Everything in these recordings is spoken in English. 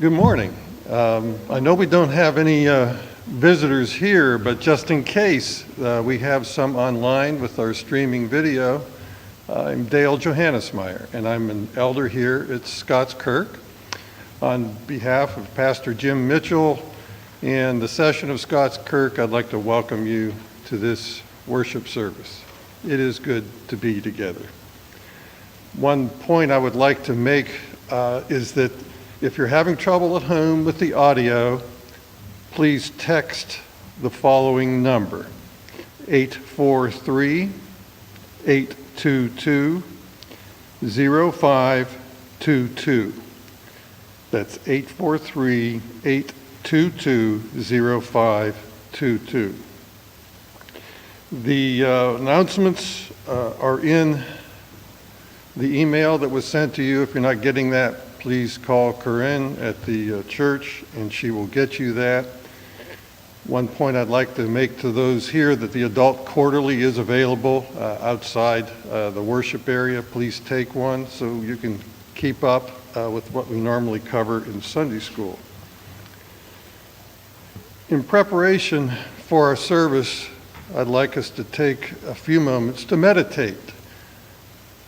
Good morning. I know we don't have any visitors here, but just in case, we have some online with our streaming video. I'm Dale Johannesmeyer, and I'm an elder here at Scots Kirk. On behalf of Pastor Jim Mitchell and the session of Scots Kirk, I'd like to welcome you to this worship service. It is good to be together. One point I would like to make is that if you're having trouble at home with the audio, please text the following number, 843-822-0522. That's 843-822-0522. The announcements are in the email that was sent to you. If you're not getting that, please call Corinne at the church and she will get you that. One point I'd like to make to those here that the adult quarterly is available outside the worship area. Please take one so you can keep up with what we normally cover in Sunday school. In preparation for our service, I'd like us to take a few moments to meditate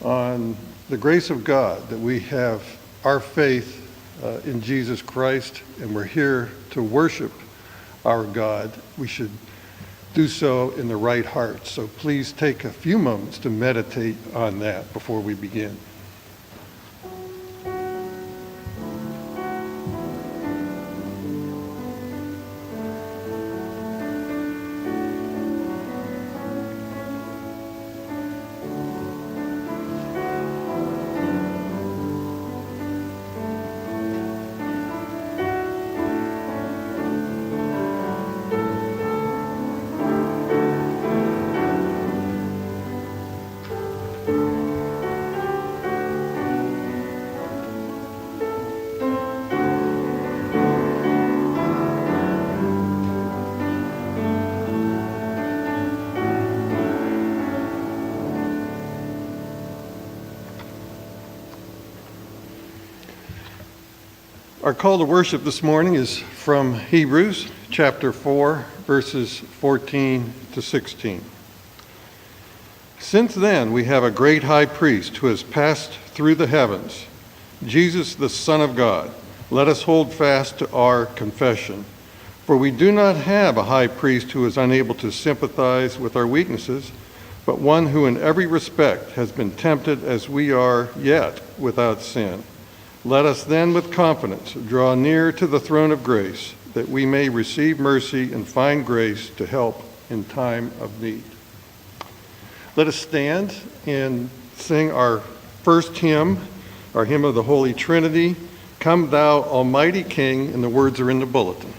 on the grace of God, that we have our faith in Jesus Christ, and we're here to worship our God. We should do so in the right heart. So please take a few moments to meditate on that before we begin. Our call to worship this morning is from Hebrews chapter 4, verses 14 to 16. Since then we have a great high priest who has passed through the heavens, Jesus the Son of God. Let us hold fast to our confession. For we do not have a high priest who is unable to sympathize with our weaknesses, but one who in every respect has been tempted as we are, yet without sin. Let us then with confidence draw near to the throne of grace, that we may receive mercy and find grace to help in time of need. Let us stand and sing our first hymn, our hymn of the Holy Trinity, Come Thou Almighty King, and the words are in the bulletin.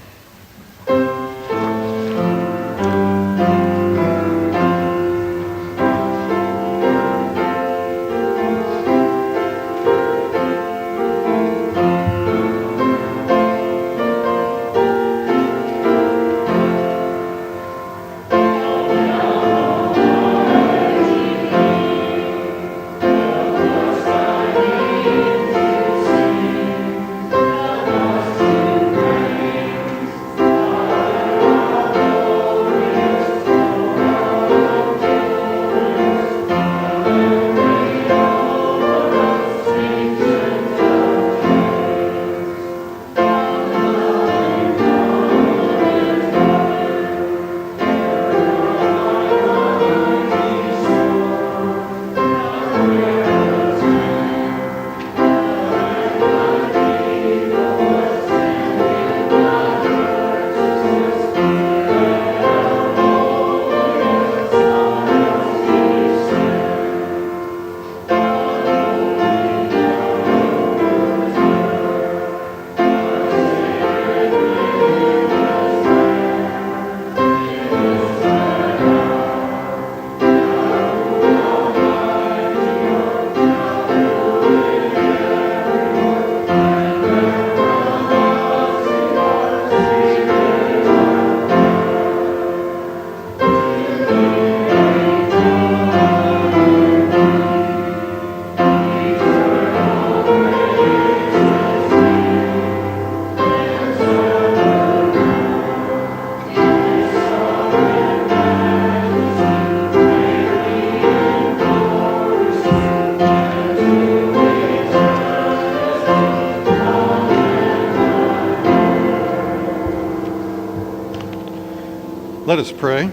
us pray.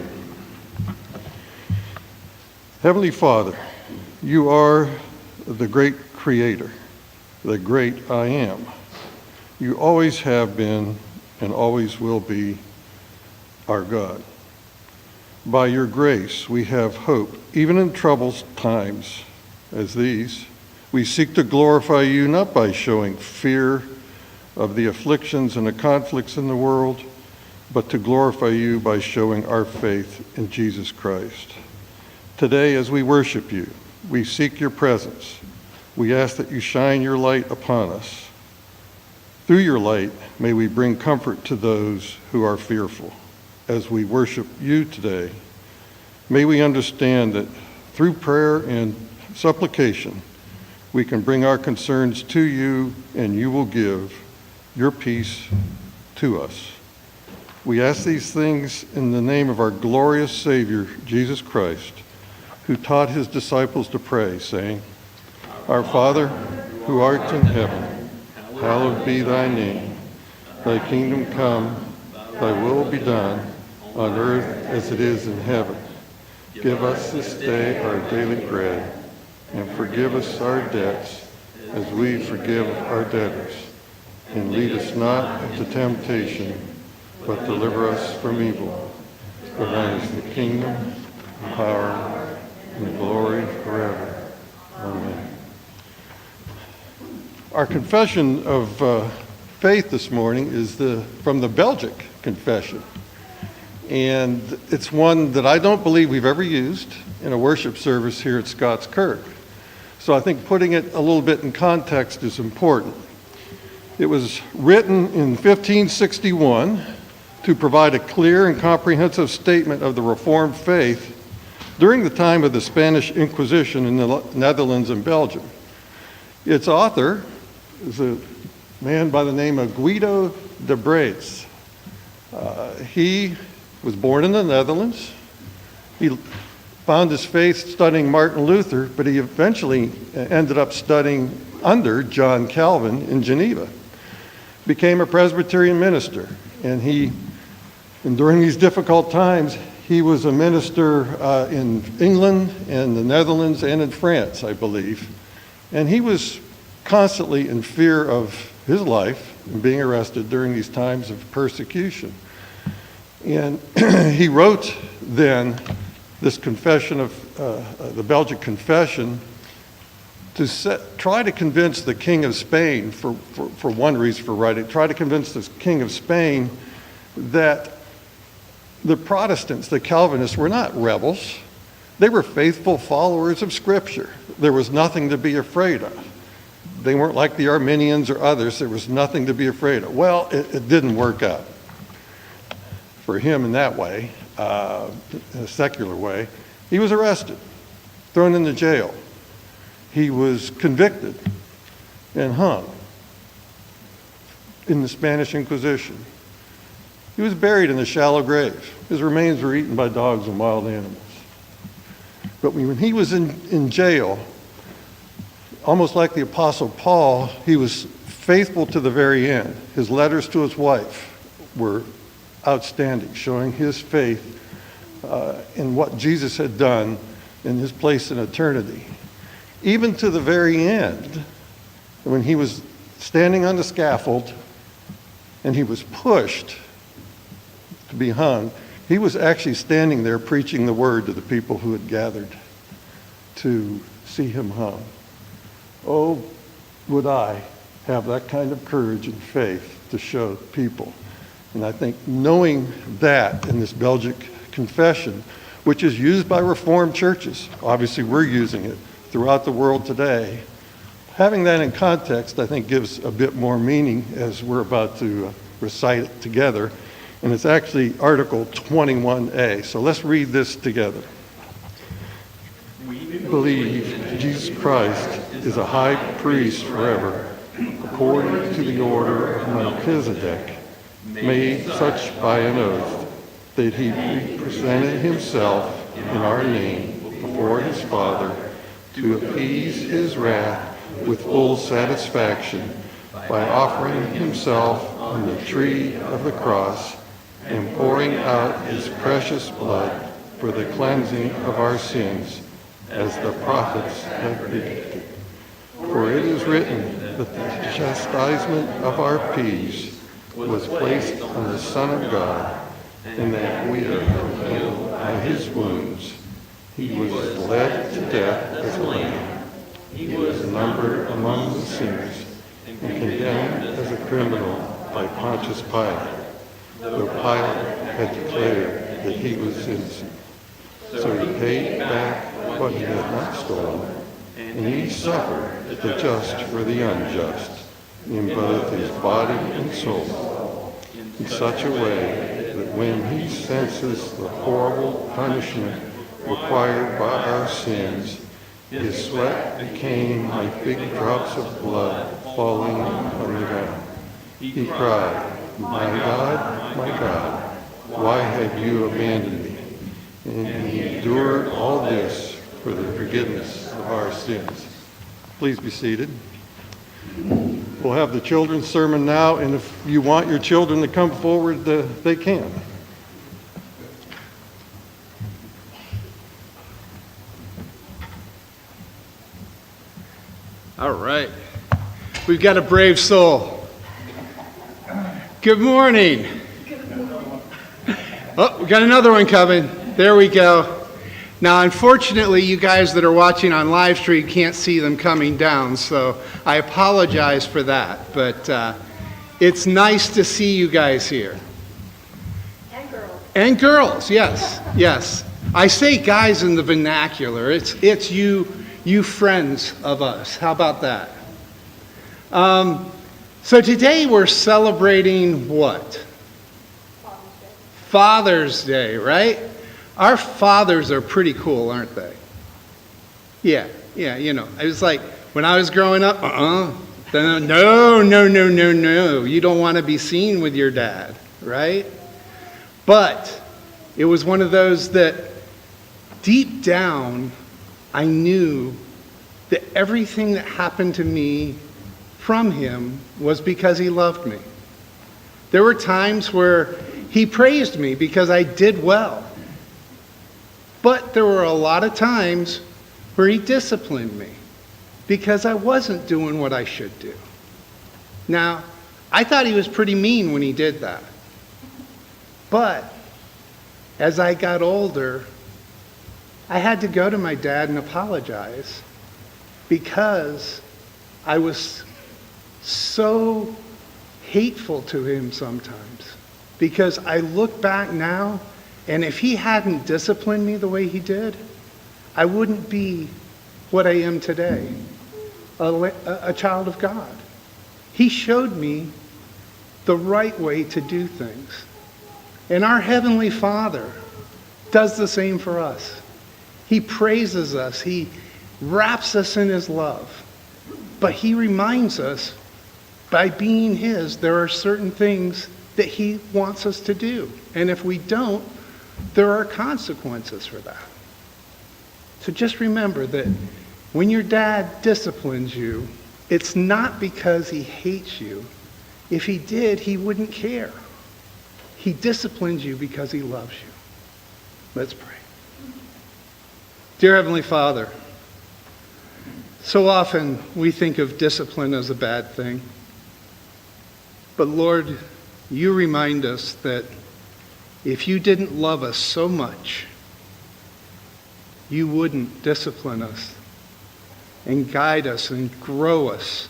Heavenly Father, you are the great creator, the great I am. You always have been and always will be our God. By your grace, we have hope. Even in troubled times as these, we seek to glorify you not by showing fear of the afflictions and the conflicts in the world, but to glorify you by showing our faith in Jesus Christ. Today, as we worship you, we seek your presence. We ask that you shine your light upon us. Through your light, may we bring comfort to those who are fearful. As we worship you today, may we understand that through prayer and supplication, we can bring our concerns to you, and you will give your peace to us. We ask these things in the name of our glorious Savior, Jesus Christ, who taught his disciples to pray, saying, Our Father, who art in heaven, hallowed be thy name. Thy kingdom come, thy will be done, on earth as it is in heaven. Give us this day our daily bread, and forgive us our debts, as we forgive our debtors. And lead us not into temptation, but deliver us from evil. For thine is the kingdom, the power, and the glory forever. Amen. Our confession of faith this morning is from the Belgic Confession. And it's one that I don't believe we've ever used in a worship service here at Scots Kirk. So I think putting it a little bit in context is important. It was written in 1561 to provide a clear and comprehensive statement of the Reformed faith during the time of the Spanish Inquisition in the Netherlands and Belgium. Its author is a man by the name of Guido de Breets. He was born in the Netherlands. He found his faith studying Martin Luther, but he eventually ended up studying under John Calvin in Geneva. Became a Presbyterian minister, and during these difficult times, he was a minister in England and the Netherlands and in France, I believe. And he was constantly in fear of his life and being arrested during these times of persecution. And he wrote then this confession of the Belgic Confession to try to convince the King of Spain, for one reason for writing, try to convince the King of Spain that the Protestants, the Calvinists, were not rebels. They were faithful followers of Scripture. There was nothing to be afraid of. They weren't like the Arminians or others. There was nothing to be afraid of. Well, it didn't work out for him in that way, in a secular way. He was arrested, thrown into jail. He was convicted and hung in the Spanish Inquisition. He was buried in a shallow grave. His remains were eaten by dogs and wild animals. But when he was in jail, almost like the Apostle Paul, he was faithful to the very end. His letters to his wife were outstanding, showing his faith in what Jesus had done in his place in eternity. Even to the very end, when he was standing on the scaffold and he was pushed to be hung, he was actually standing there preaching the word to the people who had gathered to see him hung. Oh, would I have that kind of courage and faith to show people. And I think knowing that in this Belgic Confession, which is used by Reformed churches, obviously we're using it throughout the world today, having that in context, I think, gives a bit more meaning as we're about to recite it together. And it's actually Article 21A. So let's read this together. We believe Jesus Christ is a high priest forever, according to the order of Melchizedek, made such by an oath, that he presented himself in our name before his Father to appease his wrath with full satisfaction by offering himself on the tree of the cross and pouring out his precious blood for the cleansing of our sins, as the prophets have predicted. For it is written that the chastisement of our peace was placed on the Son of God, and that we are healed by his wounds. He was led to death as a lamb. He was numbered among the sinners and condemned as a criminal by Pontius Pilate, though Pilate had declared that he was innocent. So he paid back what he had not stolen, and he suffered the just for the unjust in both his body and soul, in such a way that when he senses the horrible punishment required by our sins, his sweat became like big drops of blood falling on the ground. He cried, my God, why have you abandoned me?" And he endured all this for the forgiveness of our sins. Please be seated. We'll have the children's sermon now, and if you want your children to come forward, they can. All right. We've got a brave soul. Good morning. Oh, we got another one coming. There we go. Now, unfortunately, you guys that are watching on live stream can't see them coming down, so I apologize for that. But it's nice to see you guys here. And girls. And girls, yes, yes. I say guys in the vernacular. It's you friends of us. How about that? So today we're celebrating what? Father's Day, right? Our fathers are pretty cool, aren't they? Yeah, you know. It was like when I was growing up, no. You don't want to be seen with your dad, right? But it was one of those that deep down, I knew that everything that happened to me from him was because he loved me. There were times where he praised me because I did well. But there were a lot of times where he disciplined me because I wasn't doing what I should do. Now, I thought he was pretty mean when he did that. But as I got older, I had to go to my dad and apologize because I was so hateful to him sometimes. Because I look back now, and if he hadn't disciplined me the way he did, I wouldn't be what I am today, a child of God. He showed me the right way to do things. And our Heavenly Father does the same for us. He praises us. He wraps us in his love. But he reminds us, by being his, there are certain things that he wants us to do. And if we don't, there are consequences for that. So just remember that when your dad disciplines you, it's not because he hates you. If he did, he wouldn't care. He disciplines you because he loves you. Let's pray. Dear Heavenly Father, so often we think of discipline as a bad thing. But Lord, you remind us that if you didn't love us so much, you wouldn't discipline us and guide us and grow us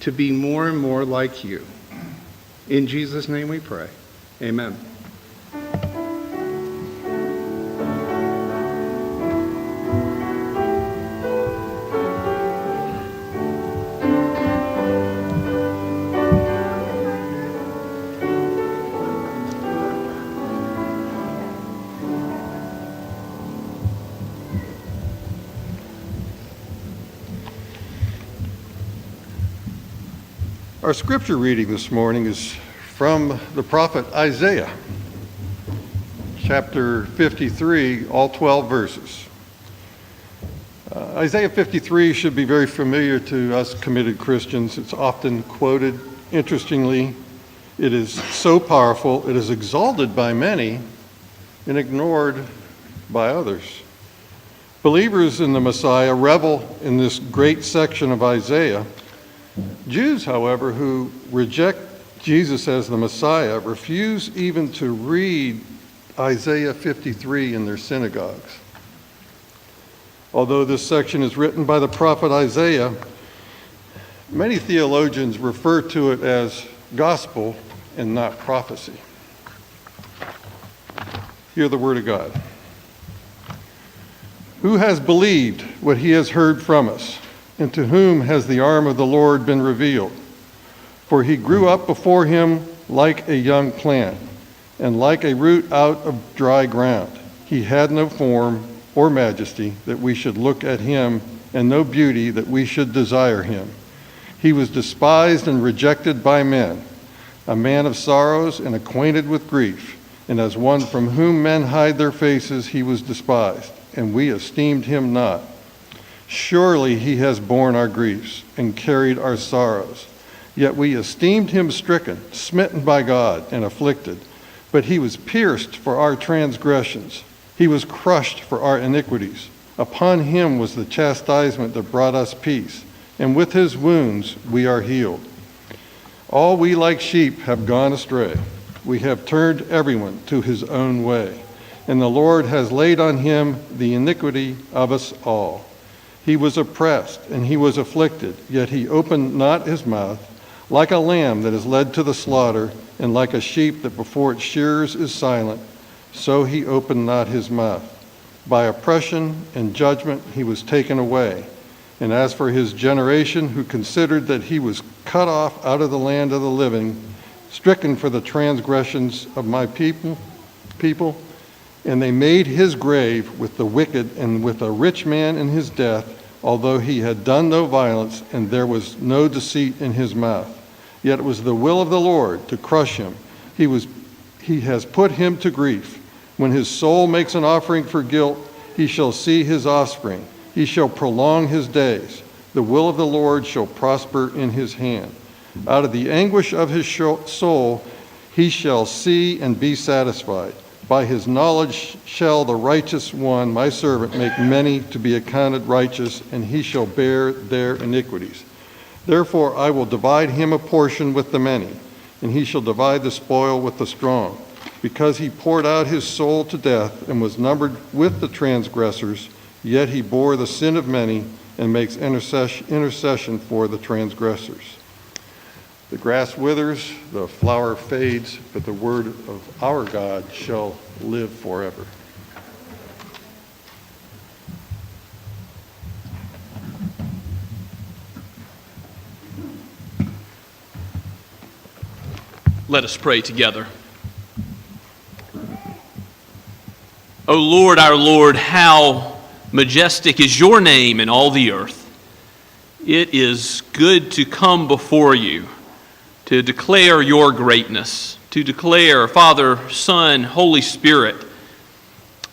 to be more and more like you. In Jesus' name we pray. Amen. Our scripture reading this morning is from the prophet Isaiah, chapter 53, all 12 verses. Isaiah 53 should be very familiar to us committed Christians. It's often quoted. Interestingly, It is so powerful, it is exalted by many and ignored by others. Believers in the Messiah revel in this great section of Isaiah. Jews, however, who reject Jesus as the Messiah, refuse even to read Isaiah 53 in their synagogues. Although this section is written by the prophet Isaiah, many theologians refer to it as gospel and not prophecy. Hear the word of God. Who has believed what he has heard from us, and to whom has the arm of the Lord been revealed? For he grew up before him like a young plant, and like a root out of dry ground. He had no form or majesty that we should look at him, and no beauty that we should desire him. He was despised and rejected by men, a man of sorrows and acquainted with grief, and as one from whom men hide their faces, he was despised, and we esteemed him not. Surely he has borne our griefs and carried our sorrows. Yet we esteemed him stricken, smitten by God, and afflicted. But he was pierced for our transgressions. He was crushed for our iniquities. Upon him was the chastisement that brought us peace, and with his wounds we are healed. All we like sheep have gone astray. We have turned everyone to his own way, and the Lord has laid on him the iniquity of us all. He was oppressed and he was afflicted, yet he opened not his mouth. Like a lamb that is led to the slaughter, and like a sheep that before its shearers is silent, so he opened not his mouth. By oppression and judgment he was taken away. And as for his generation, who considered that he was cut off out of the land of the living, stricken for the transgressions of my people, and they made his grave with the wicked and with a rich man in his death, although he had done no violence, and there was no deceit in his mouth. Yet it was the will of the Lord to crush him. He has put him to grief. When his soul makes an offering for guilt, he shall see his offspring. He shall prolong his days. The will of the Lord shall prosper in his hand. Out of the anguish of his soul he shall see and be satisfied. By his knowledge shall the righteous one, my servant, make many to be accounted righteous, and he shall bear their iniquities. Therefore I will divide him a portion with the many, and he shall divide the spoil with the strong. Because he poured out his soul to death and was numbered with the transgressors, yet he bore the sin of many and makes intercession for the transgressors. The grass withers, the flower fades, but the word of our God shall live forever. Let us pray together. O Lord, our Lord, how majestic is your name in all the earth. It is good to come before you, to declare your greatness, to declare, Father, Son, Holy Spirit,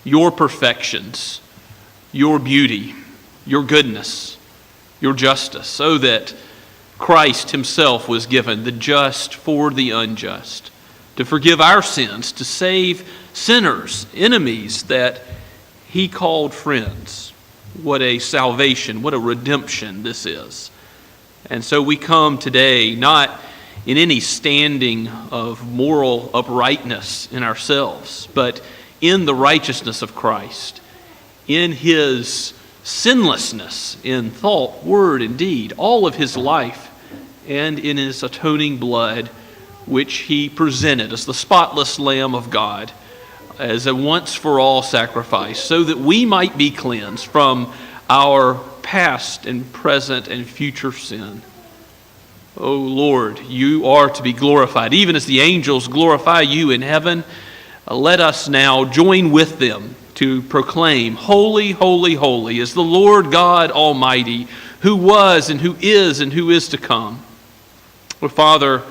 your perfections, your beauty, your goodness, your justice, so that Christ himself was given, the just for the unjust, to forgive our sins, to save sinners, enemies that he called friends. What a salvation, what a redemption this is. And so we come today not in any standing of moral uprightness in ourselves, but in the righteousness of Christ, in his sinlessness in thought, word, and deed, all of his life, and in his atoning blood, which he presented as the spotless Lamb of God, as a once-for-all sacrifice, so that we might be cleansed from our past and present and future sin. O Lord, you are to be glorified, even as the angels glorify you in heaven. Let us now join with them to proclaim, Holy, holy, holy is the Lord God Almighty, who was and who is to come. Oh, Father,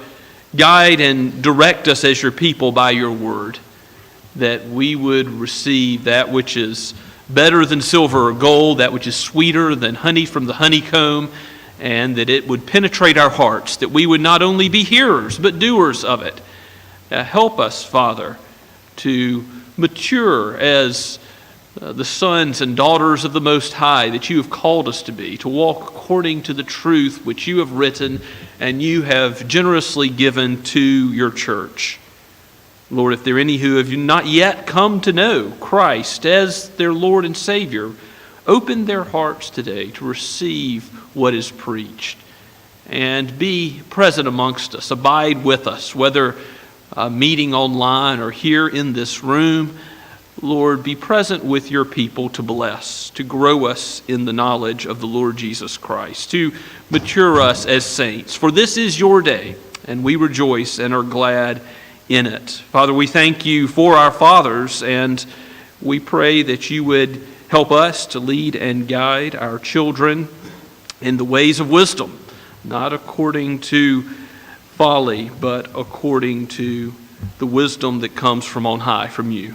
guide and direct us as your people by your word, that we would receive that which is better than silver or gold, that which is sweeter than honey from the honeycomb, and that it would penetrate our hearts, that we would not only be hearers, but doers of it, Help us, Father, to mature as the sons and daughters of the Most High that you have called us to be, to walk according to the truth which you have written and you have generously given to your church. Lord, if there are any who have not yet come to know Christ as their Lord and Savior, open their hearts today to receive what is preached and be present amongst us. Abide with us, whether meeting online or here in this room. Lord, be present with your people to bless, to grow us in the knowledge of the Lord Jesus Christ, to mature us as saints. For this is your day, and we rejoice and are glad in it. Father, we thank you for our fathers, and we pray that you would help us to lead and guide our children in the ways of wisdom, not according to folly, but according to the wisdom that comes from on high, from you.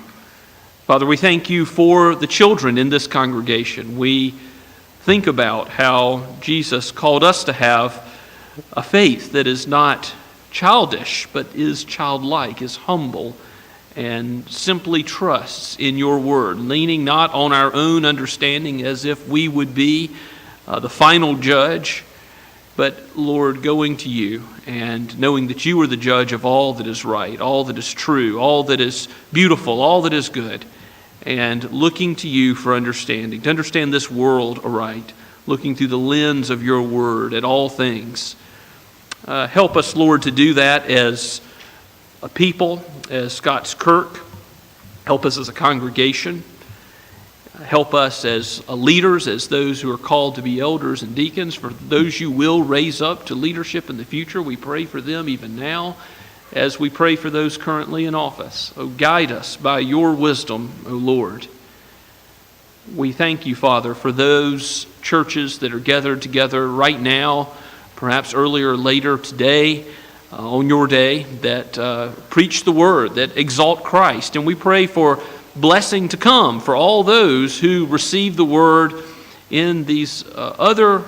Father, we thank you for the children in this congregation. We think about how Jesus called us to have a faith that is not childish, but is childlike, is humble, and simply trusts in your word, leaning not on our own understanding as if we would be the final judge, but Lord, going to you and knowing that you are the judge of all that is right, all that is true, all that is beautiful, all that is good, and looking to you for understanding, to understand this world aright, looking through the lens of your word at all things. Help us, Lord, to do that as a people, as Scots Kirk. Help us as a congregation. Help us as leaders, as those who are called to be elders and deacons. For those you will raise up to leadership in the future, we pray for them even now, as we pray for those currently in office. Oh, guide us by your wisdom, O Lord. We thank you, Father, for those churches that are gathered together right now, perhaps earlier or later today, on your day, that preach the word, that exalt Christ. And we pray for blessing to come for all those who receive the word in these other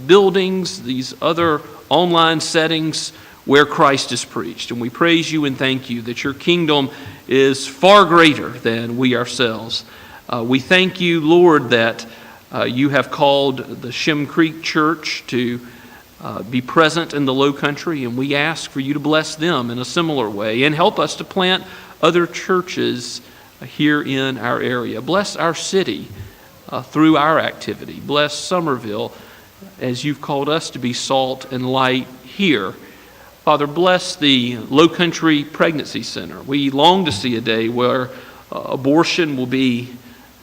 buildings, these other online settings where Christ is preached. And we praise you and thank you that your kingdom is far greater than we ourselves. We thank you, Lord, that you have called the Shem Creek Church to be present in the Low Country, and we ask for you to bless them in a similar way and help us to plant other churches here in our area. Bless our city through our activity. Bless Summerville as you've called us to be salt and light here. Father, bless the Low Country Pregnancy Center. We long to see a day where abortion will be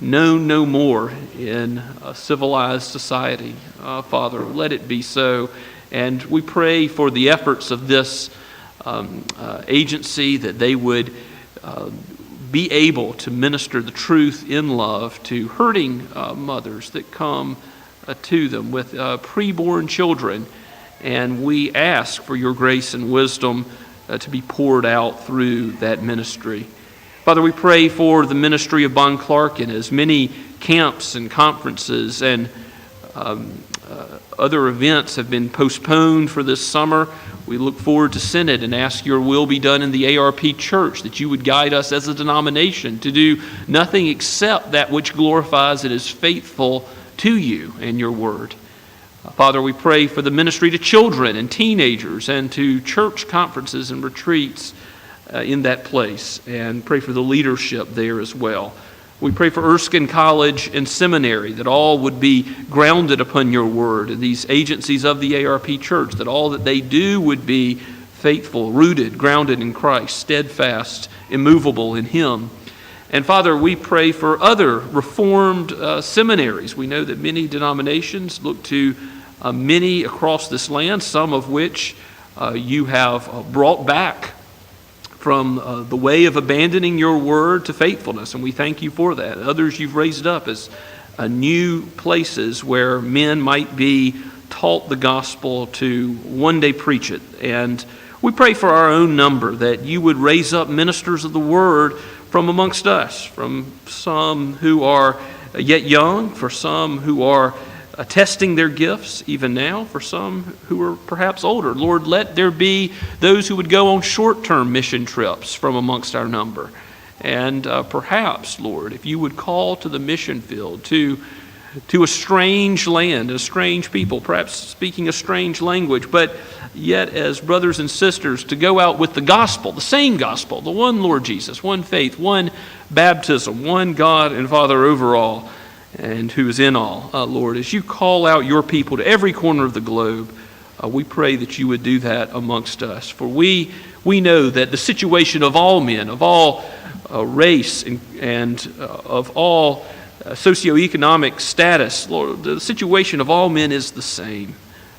known no more in a civilized society. Father, let it be so. And we pray for the efforts of this agency, that they would be able to minister the truth in love to hurting mothers that come to them with preborn children. And we ask for your grace and wisdom to be poured out through that ministry. Father, we pray for the ministry of Bon Clark, and as many camps and conferences and other events have been postponed for this summer. We look forward to Synod and ask your will be done in the ARP Church, that you would guide us as a denomination to do nothing except that which glorifies and is faithful to you and your word. Father, we pray for the ministry to children and teenagers and to church conferences and retreats in that place, and pray for the leadership there as well. We pray for Erskine College and Seminary, that all would be grounded upon your word, and these agencies of the ARP Church, that all that they do would be faithful, rooted, grounded in Christ, steadfast, immovable in him. And Father, we pray for other Reformed seminaries. We know that many denominations look to many across this land, some of which you have brought back from the way of abandoning your word to faithfulness, and we thank you for that. Others you've raised up as new places where men might be taught the gospel to one day preach it. And we pray for our own number, that you would raise up ministers of the word from amongst us, from some who are yet young, for some who are testing their gifts even now for some who are perhaps older. Lord, let there be those who would go on short-term mission trips from amongst our number. And perhaps, Lord, if you would call to the mission field, to a strange land, a strange people, perhaps speaking a strange language, but yet as brothers and sisters to go out with the gospel, the same gospel, the one Lord Jesus, one faith, one baptism, one God and Father over all, and who is in all. Lord, as you call out your people to every corner of the globe, we pray that you would do that amongst us. For we know that the situation of all men, of all race, and of all socioeconomic status, Lord, the situation of all men is the same.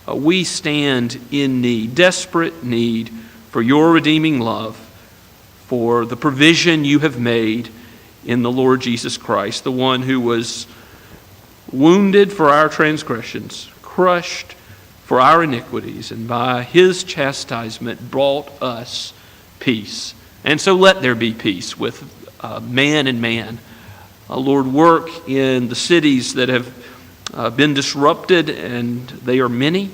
We stand in need, desperate need, for your redeeming love, for the provision you have made in the Lord Jesus Christ, the one who was wounded for our transgressions, crushed for our iniquities, and by his chastisement brought us peace. And so let there be peace with man and man. Lord, work in the cities that have been disrupted, and they are many.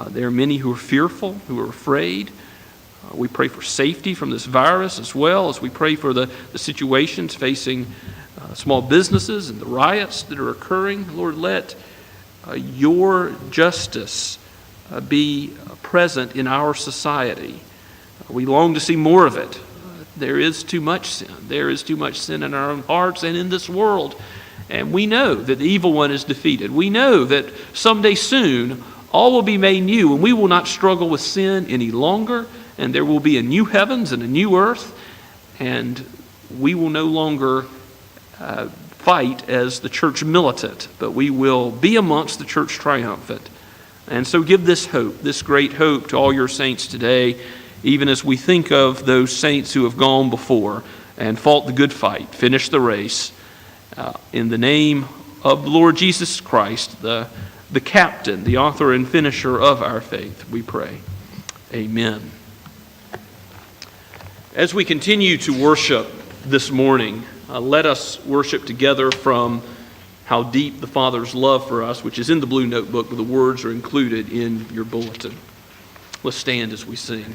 There are many who are fearful, who are afraid. We pray for safety from this virus, as well as we pray for the situations facing small businesses and the riots that are occurring. Lord, let your justice be present in our society. We long to see more of it. There is too much sin. There is too much sin in our own hearts and in this world. And we know that the evil one is defeated. We know that someday soon all will be made new, and we will not struggle with sin any longer, and there will be a new heavens and a new earth, and we will no longer fight as the church militant, but we will be amongst the church triumphant. And so give this hope, this great hope, to all your saints today, even as we think of those saints who have gone before and fought the good fight, finished the race. In the name of the Lord Jesus Christ, the captain, the author and finisher of our faith, we pray. Amen. As we continue to worship this morning, let us worship together from How Deep the Father's Love for Us, which is in the blue notebook. The words are included in your bulletin. Let's stand as we sing.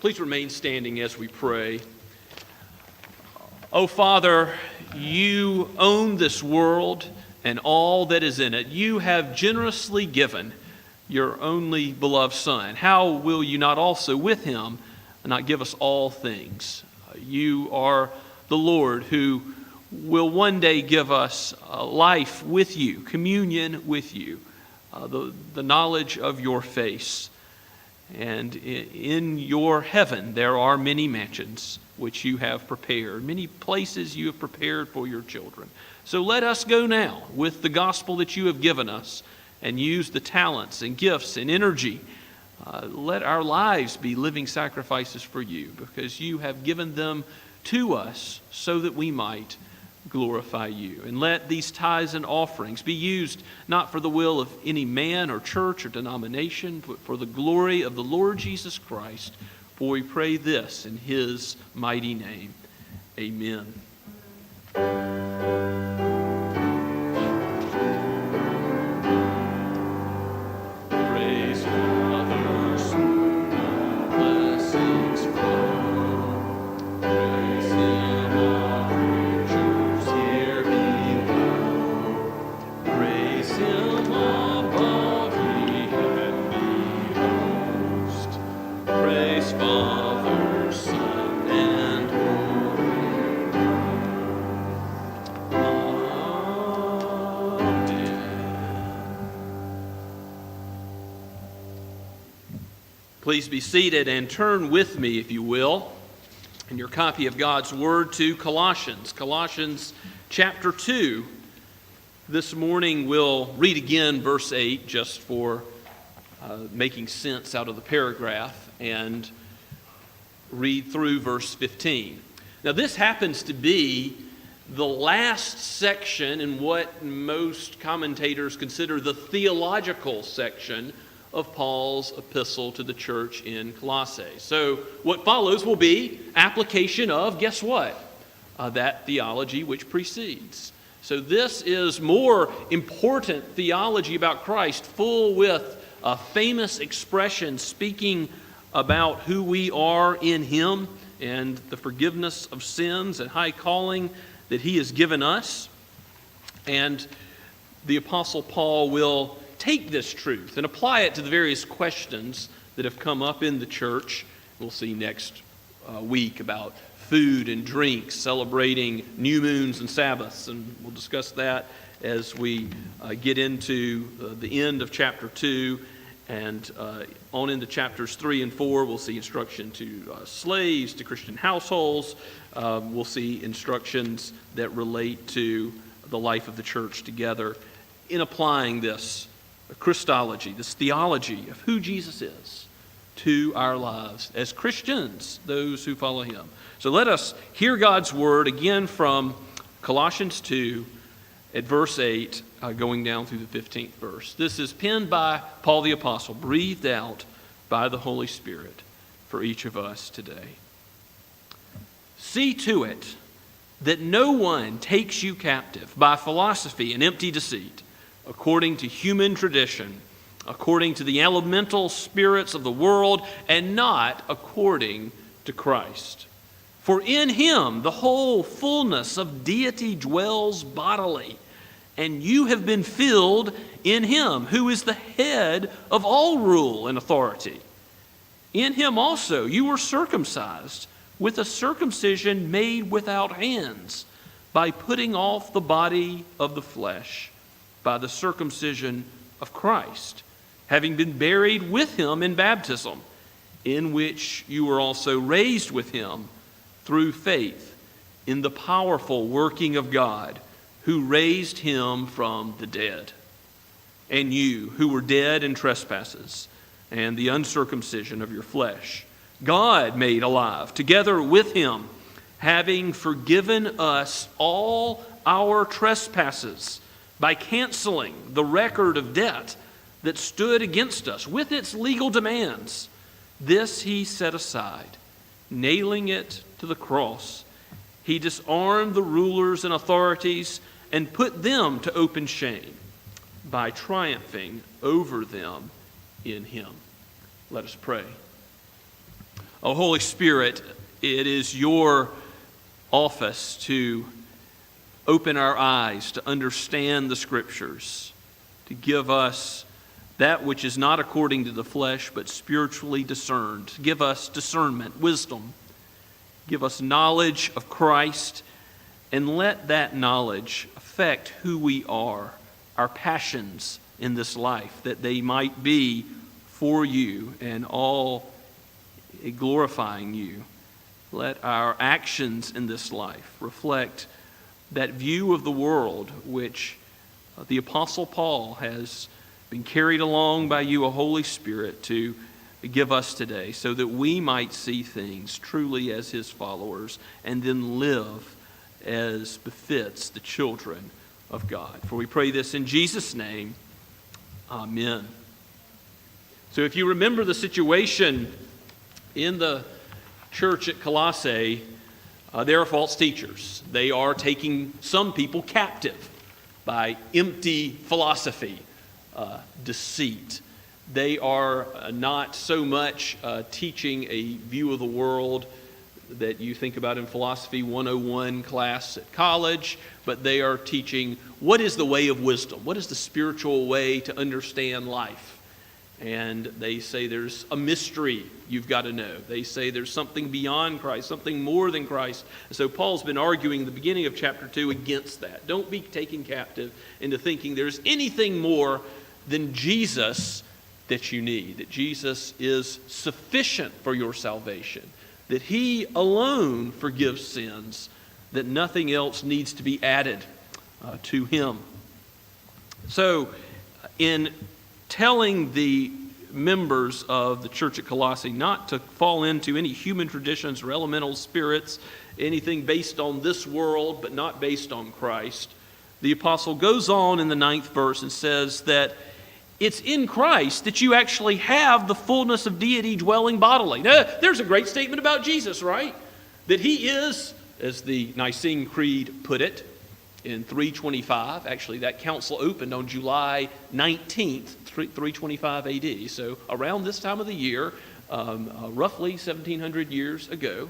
Please remain standing as we pray. Oh, Father, you own this world and all that is in it. You have generously given your only beloved Son. How will you not also with him not give us all things? You are the Lord who will one day give us life with you, communion with you, the knowledge of your face. And in your heaven there are many mansions which you have prepared, many places you have prepared for your children. So let us go now with the gospel that you have given us and use the talents and gifts and energy. Let our lives be living sacrifices for you, because you have given them to us so that we might glorify you. And let these tithes and offerings be used not for the will of any man or church or denomination, but for the glory of the Lord Jesus Christ. For we pray this in his mighty name. Amen. Praise Father, Son, all blessings flow. Praise him, all creatures here below. Praise him above, ye heavenly host. Praise Father, Son, and Holy Ghost. Amen. Please be seated and turn with me, if you will, in your copy of God's Word to Colossians. Colossians chapter 2. This morning we'll read again verse 8 just for making sense out of the paragraph, and read through verse 15. Now this happens to be the last section in what most commentators consider the theological section of Paul's epistle to the church in Colossae. So what follows will be application of, guess what? That theology which precedes. So this is more important theology about Christ, full with a famous expression speaking about who we are in him and the forgiveness of sins and high calling that he has given us. And the Apostle Paul will take this truth and apply it to the various questions that have come up in the church. We'll see next week about food and drink, celebrating new moons and Sabbaths, and we'll discuss that as we get into the end of chapter 2 and on into chapters 3 and 4. We'll see instruction to slaves, to Christian households. We'll see instructions that relate to the life of the church together in applying this Christology, this theology of who Jesus is, to our lives as Christians, those who follow him. So let us hear God's word again from Colossians 2 at verse 8, going down through the 15th verse. This is penned by Paul the Apostle, breathed out by the Holy Spirit for each of us today. See to it that no one takes you captive by philosophy and empty deceit, according to human tradition, according to the elemental spirits of the world, and not according to Christ. For in him the whole fullness of deity dwells bodily, and you have been filled in him, who is the head of all rule and authority. In him also you were circumcised with a circumcision made without hands, by putting off the body of the flesh by the circumcision of Christ, having been buried with him in baptism, in which you were also raised with him through faith in the powerful working of God, who raised him from the dead. And you, who were dead in trespasses and the uncircumcision of your flesh, God made alive together with him, having forgiven us all our trespasses, by canceling the record of debt that stood against us with its legal demands. This he set aside, nailing it to the cross. He disarmed the rulers and authorities and put them to open shame by triumphing over them in him. Let us pray. Oh, Holy Spirit, it is your office to open our eyes to understand the Scriptures, to give us that which is not according to the flesh, but spiritually discerned. Give us discernment, wisdom. Give us knowledge of Christ, and let that knowledge affect who we are, our passions in this life, that they might be for you and all glorifying you. Let our actions in this life reflect that view of the world which the Apostle Paul has been carried along by you, a Holy Spirit, to give us today, so that we might see things truly as his followers and then live as befits the children of God. For we pray this in Jesus' name. Amen. So if you remember the situation in the church at Colossae, there are false teachers. They are taking some people captive by empty philosophy, deceit. They are not so much teaching a view of the world that you think about in Philosophy 101 class at college, but they are teaching what is the way of wisdom, what is the spiritual way to understand life. And they say there's a mystery you've got to know. They say there's something beyond Christ, something more than Christ. And so Paul's been arguing in the beginning of chapter 2 against that. Don't be taken captive into thinking there's anything more than Jesus that you need, that Jesus is sufficient for your salvation, that he alone forgives sins, that nothing else needs to be added to him. So in telling the members of the church at Colossae not to fall into any human traditions or elemental spirits, anything based on this world but not based on Christ, the apostle goes on in the 9th verse and says that it's in Christ that you actually have the fullness of deity dwelling bodily. Now, there's a great statement about Jesus, right? That he is, as the Nicene Creed put it, in 325. Actually, that council opened on July 19th, 325 AD. So around this time of the year, roughly 1700 years ago,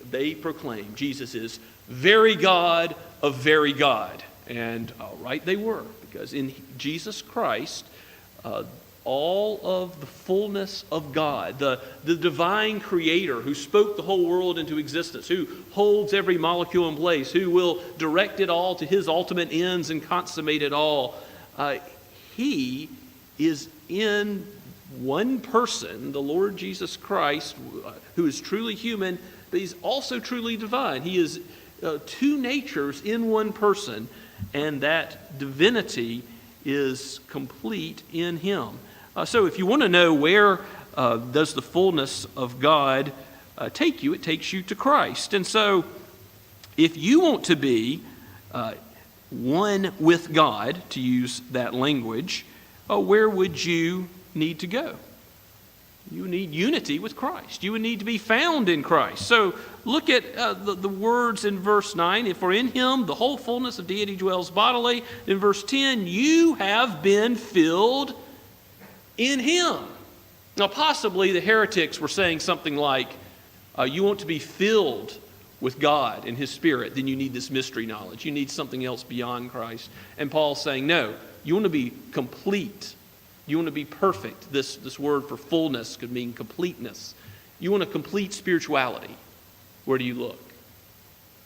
they proclaimed Jesus is very God of very God. And right they were, because in Jesus Christ, all of the fullness of God, the divine creator who spoke the whole world into existence, who holds every molecule in place, who will direct it all to his ultimate ends and consummate it all, he is in one person, the Lord Jesus Christ, who is truly human, but he's also truly divine. He is two natures in one person, and that divinity is complete in him. So if you want to know where does the fullness of God take you, it takes you to Christ. And so if you want to be one with God, to use that language, where would you need to go? You need unity with Christ. You would need to be found in Christ. So look at the words in verse 9. For in him the whole fullness of deity dwells bodily. In verse 10, you have been filled in him. Now possibly the heretics were saying something like, you want to be filled with God and his Spirit, then you need this mystery knowledge. You need something else beyond Christ. And Paul's saying, no, you want to be complete. You want to be perfect. This word for fullness could mean completeness. You want a complete spirituality. Where do you look?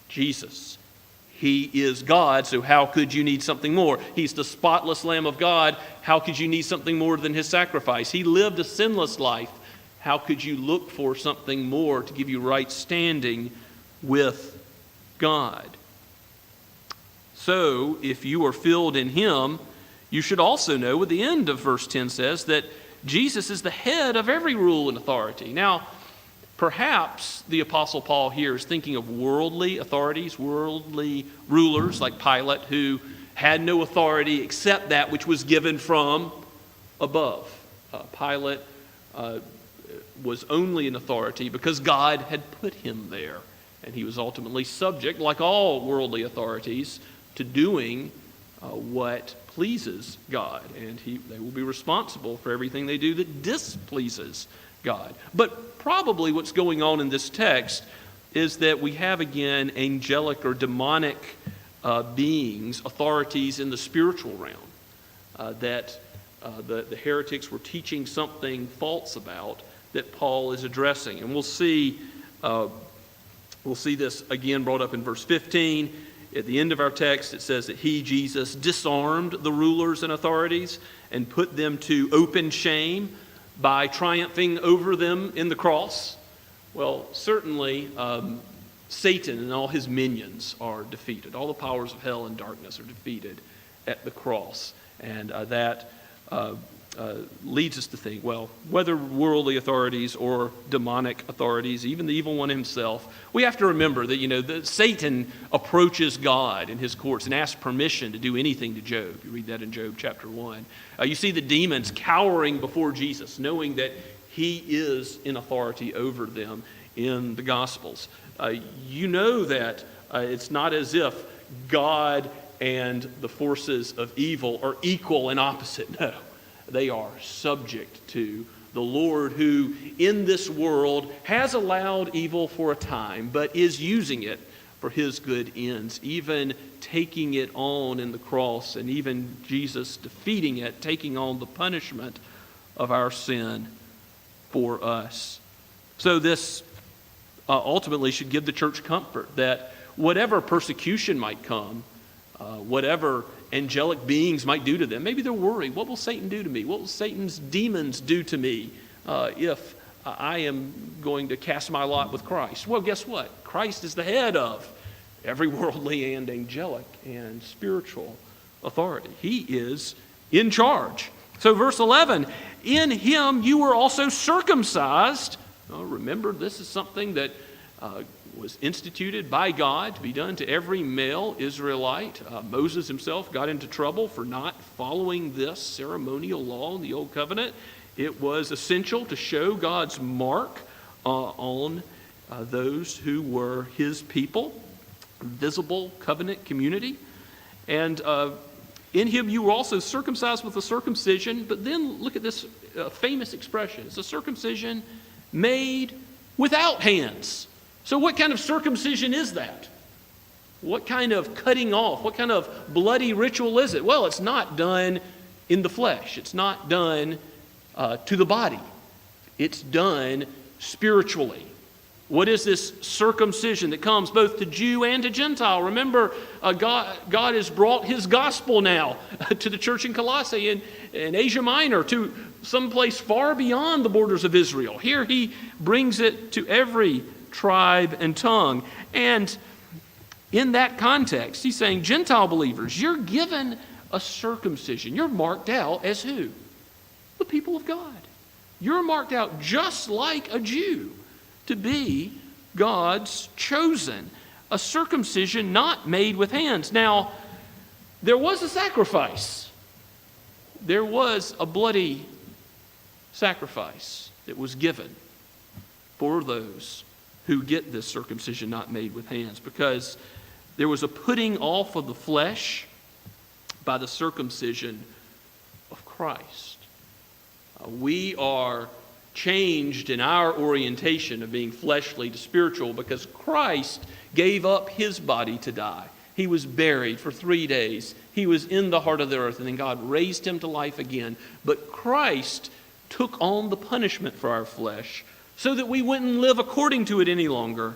Jesus. He is God, so how could you need something more? He's the spotless Lamb of God. How could you need something more than his sacrifice? He lived a sinless life. How could you look for something more to give you right standing with God? So, if you are filled in him, you should also know what the end of verse 10 says, that Jesus is the head of every rule and authority. Now, perhaps the Apostle Paul here is thinking of worldly authorities, worldly rulers like Pilate, who had no authority except that which was given from above. Pilate was only an authority because God had put him there. And he was ultimately subject, like all worldly authorities, to doing what pleases God. And they will be responsible for everything they do that displeases God. God. But probably what's going on in this text is that we have again angelic or demonic beings, authorities in the spiritual realm that the heretics were teaching something false about that Paul is addressing. And we'll see this again brought up in verse 15. At the end of our text, it says that he, Jesus, disarmed the rulers and authorities and put them to open shame by triumphing over them in the cross. Well, certainly Satan and all his minions are defeated. All the powers of hell and darkness are defeated at the cross. And that leads us to think, well, whether worldly authorities or demonic authorities, even the evil one himself, we have to remember that, that Satan approaches God in his courts and asks permission to do anything to Job. You read that in Job chapter 1. You see the demons cowering before Jesus, knowing that he is in authority over them in the Gospels. You know that it's not as if God and the forces of evil are equal and opposite. No, they are subject to the Lord, who in this world has allowed evil for a time, but is using it for his good ends, even taking it on in the cross, and even Jesus defeating it, taking on the punishment of our sin for us. So this ultimately should give the church comfort that whatever persecution might come, whatever angelic beings might do to them, maybe they're worried, what will Satan do to me? What will Satan's demons do to me if I am going to cast my lot with Christ? Well, guess what? Christ is the head of every worldly and angelic and spiritual authority. He is in charge. So verse 11, in him you were also circumcised. Remember, this is something that was instituted by God to be done to every male Israelite. Moses himself got into trouble for not following this ceremonial law in the Old Covenant. It was essential to show God's mark on those who were his people, visible covenant community. And in him you were also circumcised with a circumcision. But then look at this famous expression. It's a circumcision made without hands. So what kind of circumcision is that? What kind of cutting off? What kind of bloody ritual is it? Well, it's not done in the flesh. It's not done to the body. It's done spiritually. What is this circumcision that comes both to Jew and to Gentile? Remember, God has brought his gospel now to the church in Colossae in Asia Minor, to someplace far beyond the borders of Israel. Here he brings it to every tribe and tongue. And in that context, he's saying, Gentile believers, you're given a circumcision. You're marked out as who? The people of God. You're marked out just like a Jew to be God's chosen. A circumcision not made with hands. Now, there was a sacrifice. There was a bloody sacrifice that was given for those who get this circumcision not made with hands, because there was a putting off of the flesh by the circumcision of Christ. We are changed in our orientation of being fleshly to spiritual because Christ gave up his body to die. He was buried for 3 days. He was in the heart of the earth, and then God raised him to life again. But Christ took on the punishment for our flesh so that we wouldn't live according to it any longer,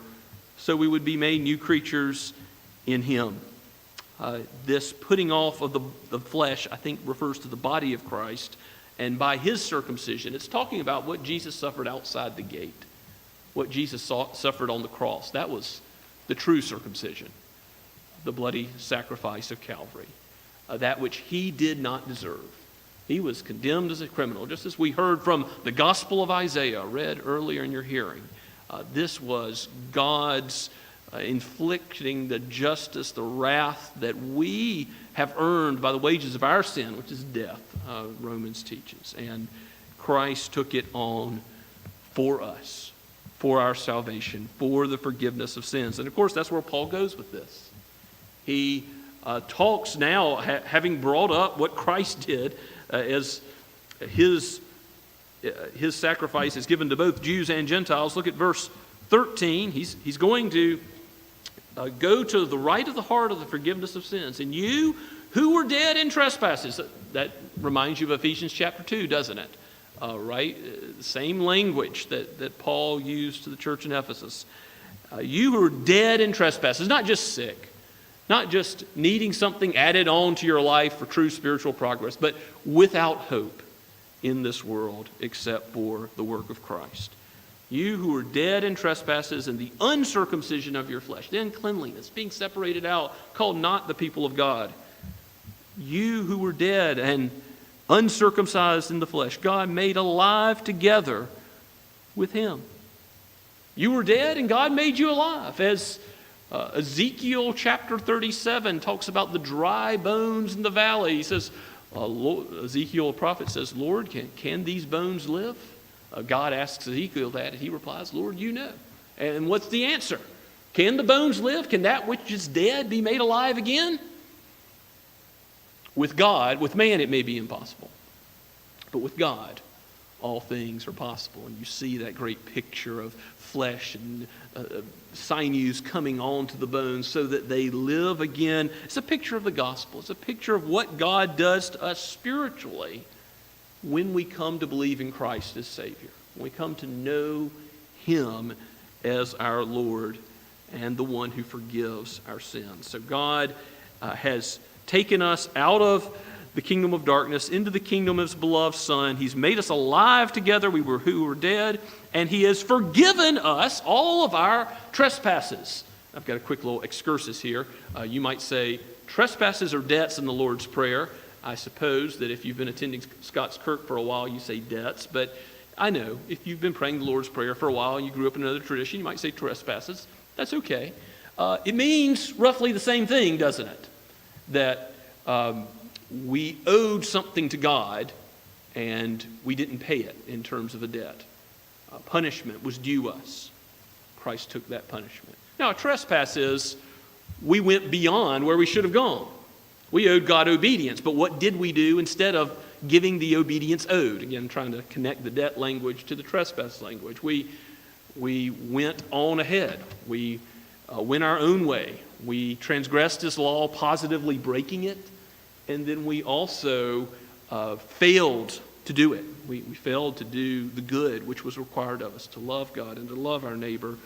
so we would be made new creatures in him. This putting off of the flesh, I think, refers to the body of Christ. And by his circumcision, it's talking about what Jesus suffered outside the gate, what Jesus suffered on the cross. That was the true circumcision, the bloody sacrifice of Calvary, that which he did not deserve. He was condemned as a criminal, just as we heard from the Gospel of Isaiah, read earlier in your hearing. This was God's inflicting the justice, the wrath that we have earned by the wages of our sin, which is death, Romans teaches. And Christ took it on for us, for our salvation, for the forgiveness of sins. And of course, that's where Paul goes with this. He talks now, having brought up what Christ did as his his sacrifice is given to both Jews and Gentiles. Look at verse 13. He's going to go to the right of the heart of the forgiveness of sins. And you who were dead in trespasses, that reminds you of Ephesians chapter 2, doesn't it? Right? Same language that Paul used to the church in Ephesus. You who were dead in trespasses, not just sick, not just needing something added on to your life for true spiritual progress, but without hope in this world except for the work of Christ. You who were dead in trespasses and the uncircumcision of your flesh, the uncleanliness, being separated out, called not the people of God. You who were dead and uncircumcised in the flesh, God made alive together with him. You were dead and God made you alive. As Ezekiel chapter 37 talks about the dry bones in the valley. He says, Ezekiel the prophet says, Lord, can these bones live? God asks Ezekiel that, and he replies, Lord, you know. And what's the answer? Can the bones live? Can that which is dead be made alive again? With God, with man it may be impossible. But with God, all things are possible. And you see that great picture of flesh and sinews coming onto the bones so that they live again. It's a picture of the gospel. It's a picture of what God does to us spiritually when we come to believe in Christ as Savior. When we come to know him as our Lord and the one who forgives our sins. So God has taken us out of the kingdom of darkness into the kingdom of his beloved Son. He's made us alive together. We were who were dead. And he has forgiven us all of our trespasses. I've got a quick little excursus here. You might say, trespasses or debts in the Lord's Prayer. I suppose that if you've been attending Scots Kirk for a while, you say debts. But I know if you've been praying the Lord's Prayer for a while and you grew up in another tradition, you might say trespasses. That's okay. It means roughly the same thing, doesn't it? That we owed something to God and we didn't pay it in terms of a debt. Punishment was due us. Christ took that punishment. Now, a trespass is we went beyond where we should have gone. We owed God obedience, but what did we do instead of giving the obedience owed? Again, trying to connect the debt language to the trespass language. We went on ahead. We went our own way. We transgressed his law, positively breaking it, and then we also failed to do it. We failed to do the good which was required of us, to love God and to love our neighbor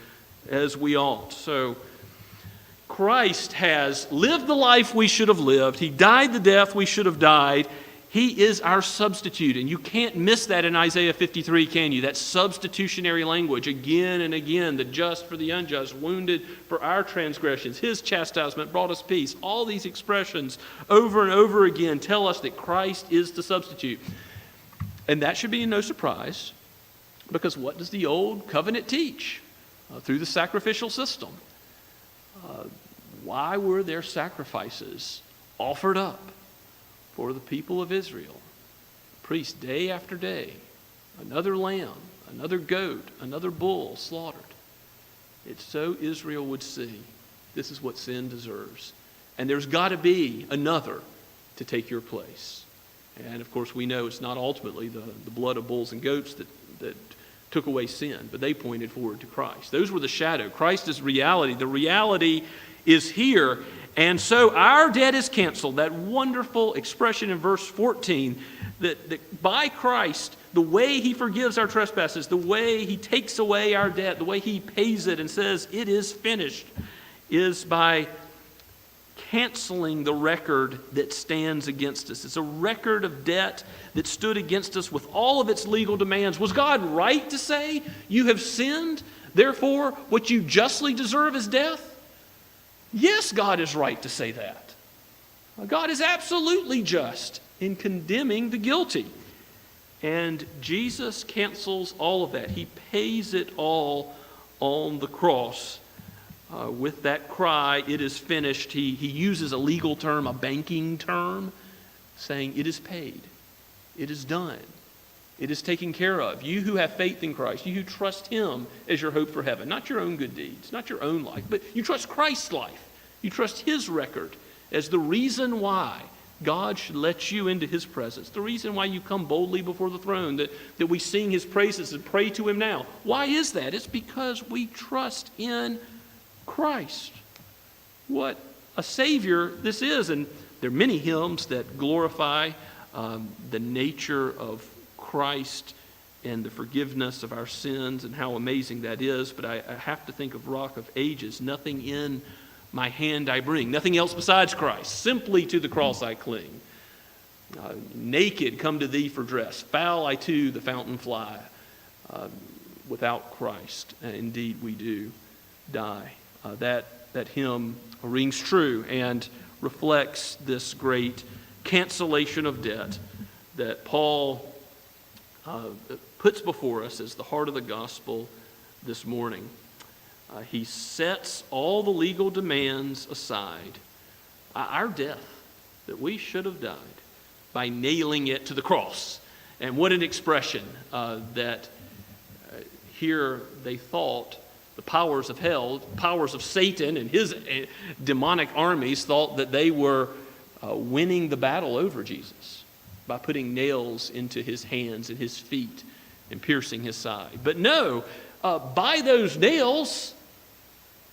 as we ought. So Christ has lived the life we should have lived. He died the death we should have died. He is our substitute. And you can't miss that in Isaiah 53, can you? That substitutionary language again and again. The just for the unjust, wounded for our transgressions. His chastisement brought us peace. All these expressions over and over again tell us that Christ is the substitute. And that should be no surprise, because what does the old covenant teach? Through the sacrificial system. Why were there sacrifices offered up for the people of Israel? Priests, day after day, another lamb, another goat, another bull slaughtered. It's so Israel would see this is what sin deserves. And there's got to be another to take your place. And of course we know it's not ultimately the blood of bulls and goats that took away sin, but they pointed forward to Christ. Those were the shadow. Christ is reality. The reality is here. And so our debt is canceled. That wonderful expression in verse 14, that by Christ, the way he forgives our trespasses, the way he takes away our debt, the way he pays it and says it is finished, is by canceling the record that stands against us. It's a record of debt that stood against us with all of its legal demands. Was God right to say, you have sinned, therefore what you justly deserve is death? Yes, God is right to say that. God is absolutely just in condemning the guilty. And Jesus cancels all of that. He pays it all on the cross. With that cry, it is finished, he uses a legal term, a banking term, saying it is paid. It is done. It is taken care of. You who have faith in Christ, you who trust him as your hope for heaven, not your own good deeds, not your own life, but you trust Christ's life. You trust his record as the reason why God should let you into his presence. The reason why you come boldly before the throne, that we sing his praises and pray to him now. Why is that? It's because we trust in Christ. What a Savior this is. And there are many hymns that glorify the nature of Christ and the forgiveness of our sins and how amazing that is. But I have to think of Rock of Ages. Nothing in my hand I bring, nothing else besides Christ. Simply to the cross I cling. Naked come to thee for dress. Foul I to the fountain fly. Without Christ, indeed we do die. That hymn rings true and reflects this great cancellation of debt that Paul puts before us as the heart of the gospel this morning. He sets all the legal demands aside, our death that we should have died, by nailing it to the cross. And what an expression that here they thought the powers of hell, powers of Satan and his demonic armies thought that they were winning the battle over Jesus by putting nails into his hands and his feet and piercing his side. But no, by those nails,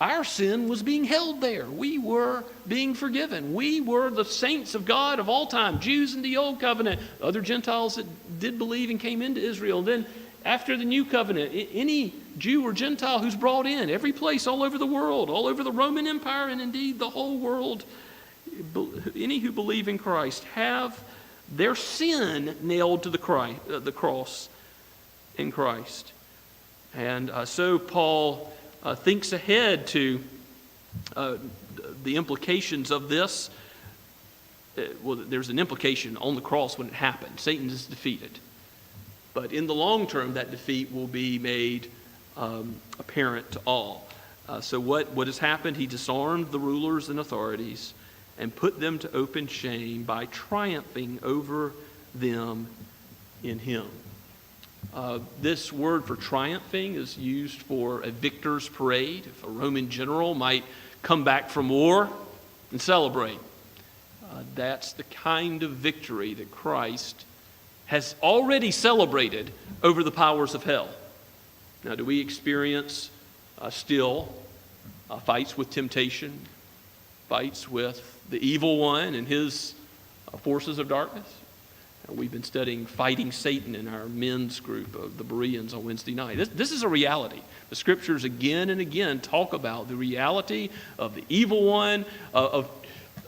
our sin was being held there. We were being forgiven. We were the saints of God of all time, Jews in the Old Covenant, other Gentiles that did believe and came into Israel. And then after the New Covenant, any Jew or Gentile who's brought in, every place all over the world, all over the Roman Empire, and indeed the whole world, any who believe in Christ have their sin nailed to the cross in Christ. And so Paul thinks ahead to the implications of this. Well, there's an implication on the cross when it happened. Satan is defeated. But in the long term, that defeat will be made apparent to all. So what has happened? He disarmed the rulers and authorities and put them to open shame by triumphing over them in him. This word for triumphing is used for a victor's parade. If a Roman general might come back from war and celebrate. That's the kind of victory that Christ has already celebrated over the powers of hell. Now, do we experience still fights with temptation, fights with the evil one and his forces of darkness? We've been studying Fighting Satan in our men's group of the Bereans on Wednesday night. This is a reality. The scriptures again and again talk about the reality of the evil one, of